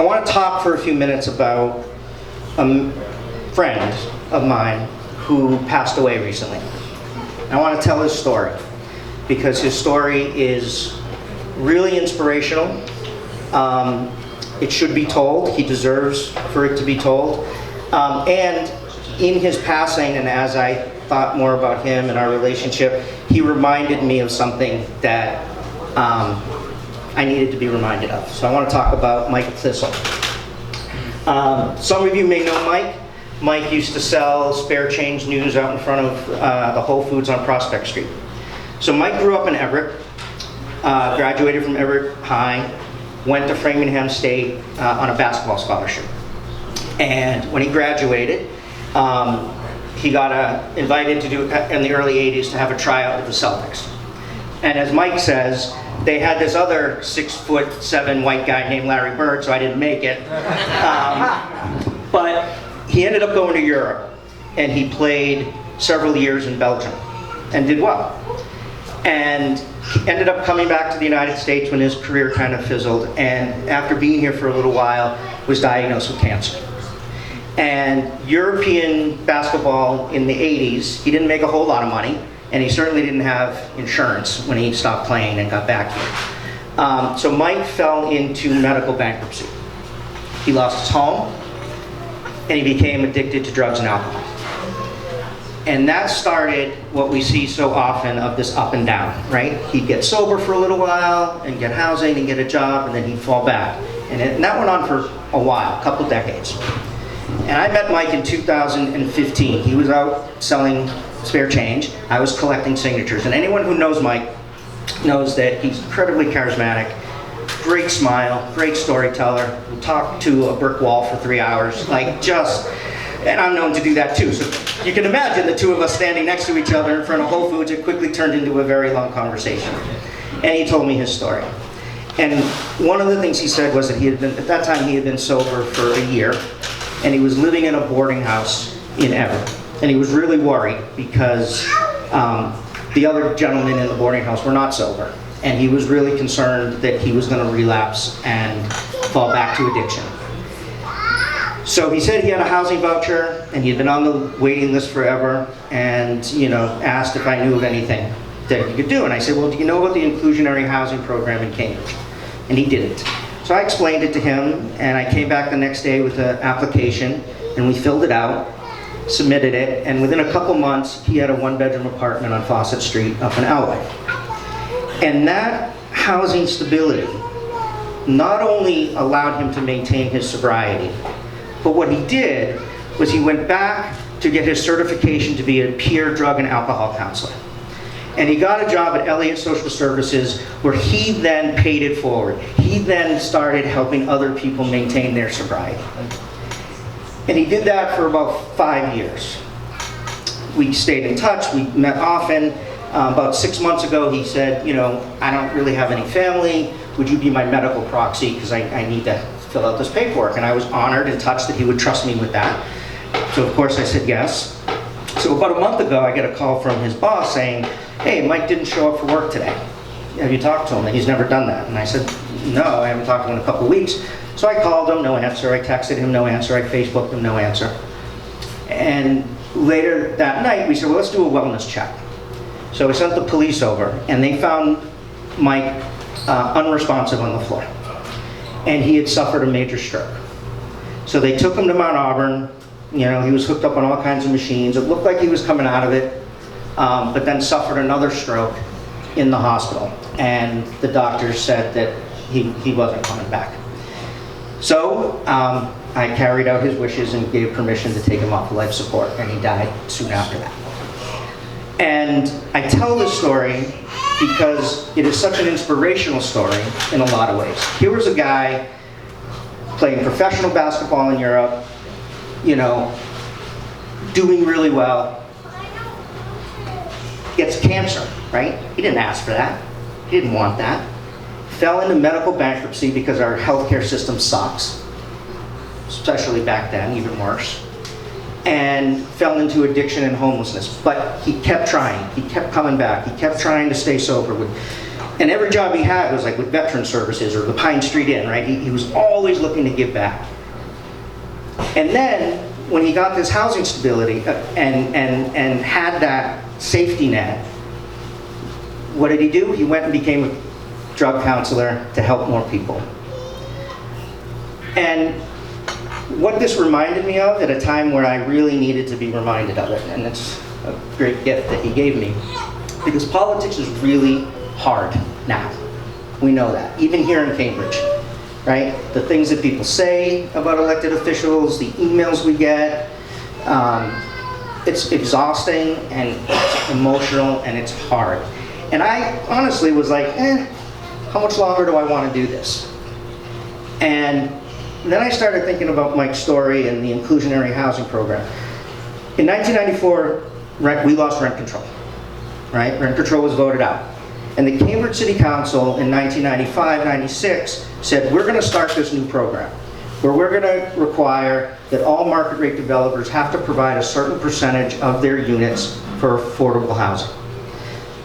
I want to talk for a few minutes about a friend of mine who passed away recently. I want to tell his story because his story is really inspirational. It should be told. He deserves for it to be told. And in his passing, and as I thought more about him and our relationship, he reminded me of something that I needed to be reminded of. So I want to talk about Mike Thistle. Some of you may know Mike. Mike used to sell spare change news out in front of the Whole Foods on Prospect Street. So Mike grew up in Everett, graduated from Everett High, went to Framingham State on a basketball scholarship. And when he graduated, he got invited to do, in the early 80s, to have a tryout with the Celtics. And as Mike says, they had this other 6'7" white guy named Larry Bird, so I didn't make it. But he ended up going to Europe, and he played several years in Belgium and did well. And he ended up coming back to the United States when his career kind of fizzled, and after being here for a little while, was diagnosed with cancer. And European basketball in the 80s, he didn't make a whole lot of money, and he certainly didn't have insurance when he stopped playing and got back here. So Mike fell into medical bankruptcy. He lost his home, and he became addicted to drugs and alcohol. And that started what we see so often of this up and down, right? He'd get sober for a little while, and get housing, and get a job, and then he'd fall back. And that went on for a while, a couple decades. And I met Mike in 2015. He was out selling spare change. I was collecting signatures. And anyone who knows Mike knows that he's incredibly charismatic, great smile, great storyteller. We'll talk to a brick wall for 3 hours, and I'm known to do that too. So you can imagine the two of us standing next to each other in front of Whole Foods. It quickly turned into a very long conversation. And he told me his story. And one of the things he said was that at that time he had been sober for a year, and he was living in a boarding house in Everett. And he was really worried because the other gentlemen in the boarding house were not sober. And he was really concerned that he was going to relapse and fall back to addiction. So he said he had a housing voucher, and he had been on the waiting list forever, and asked if I knew of anything that he could do. And I said, well, do you know about the inclusionary housing program in Cambridge? And he didn't. So I explained it to him, and I came back the next day with an application, and we filled it out, submitted it, and within a couple months, he had a one-bedroom apartment on Fawcett Street up in Alway. And that housing stability not only allowed him to maintain his sobriety, but what he did was he went back to get his certification to be a peer drug and alcohol counselor. And he got a job at Elliott Social Services, where he then paid it forward. He then started helping other people maintain their sobriety. And he did that for about 5 years. We stayed in touch, we met often. About 6 months ago, he said, I don't really have any family. Would you be my medical proxy? Because I need to fill out this paperwork. And I was honored and touched that he would trust me with that. So of course I said yes. So about a month ago, I get a call from his boss saying, hey, Mike didn't show up for work today. Have you talked to him? And he's never done that. And I said, no, I haven't talked to him in a couple of weeks. So I called him, no answer. I texted him, no answer. I Facebooked him, no answer. And later that night, we said, well, let's do a wellness check. So we sent the police over, and they found Mike unresponsive on the floor. And he had suffered a major stroke. So they took him to Mount Auburn. He was hooked up on all kinds of machines. It looked like he was coming out of it, but then suffered another stroke in the hospital. And the doctors said that he wasn't coming back. So I carried out his wishes and gave permission to take him off of life support, and he died soon after that. And I tell this story because it is such an inspirational story in a lot of ways. Here was a guy playing professional basketball in Europe, doing really well, gets cancer, right? He didn't ask for that. He didn't want that. Fell into medical bankruptcy because our healthcare system sucks, especially back then, even worse. And fell into addiction and homelessness. But he kept trying. He kept coming back. He kept trying to stay sober. And every job he had was like with Veteran Services or the Pine Street Inn, right? He was always looking to give back. And then, when he got this housing stability and had that safety net, what did he do? He went and became a drug counselor to help more people. And what this reminded me of at a time where I really needed to be reminded of it, and it's a great gift that he gave me, because politics is really hard now. We know that, even here in Cambridge, right? The things that people say about elected officials, the emails we get, it's exhausting and it's emotional and it's hard. And I honestly was like, how much longer do I want to do this? And then I started thinking about Mike's story and the inclusionary housing program. In 1994, we lost rent control, right? Rent control was voted out. And the Cambridge City Council in 1995-96 said, we're going to start this new program where we're going to require that all market rate developers have to provide a certain percentage of their units for affordable housing.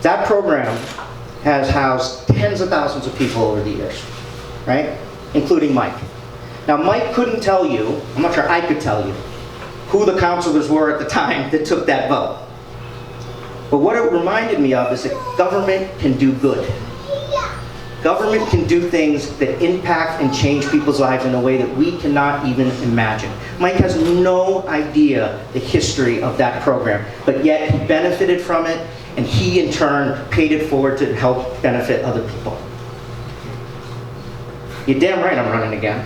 That program has housed tens of thousands of people over the years, right? Including Mike. Now, Mike couldn't tell you, I'm not sure I could tell you, who the councilors were at the time that took that vote. But what it reminded me of is that government can do good. Government can do things that impact and change people's lives in a way that we cannot even imagine. Mike has no idea the history of that program, but yet he benefited from it, and he in turn paid it forward to help benefit other people. You're damn right I'm running again.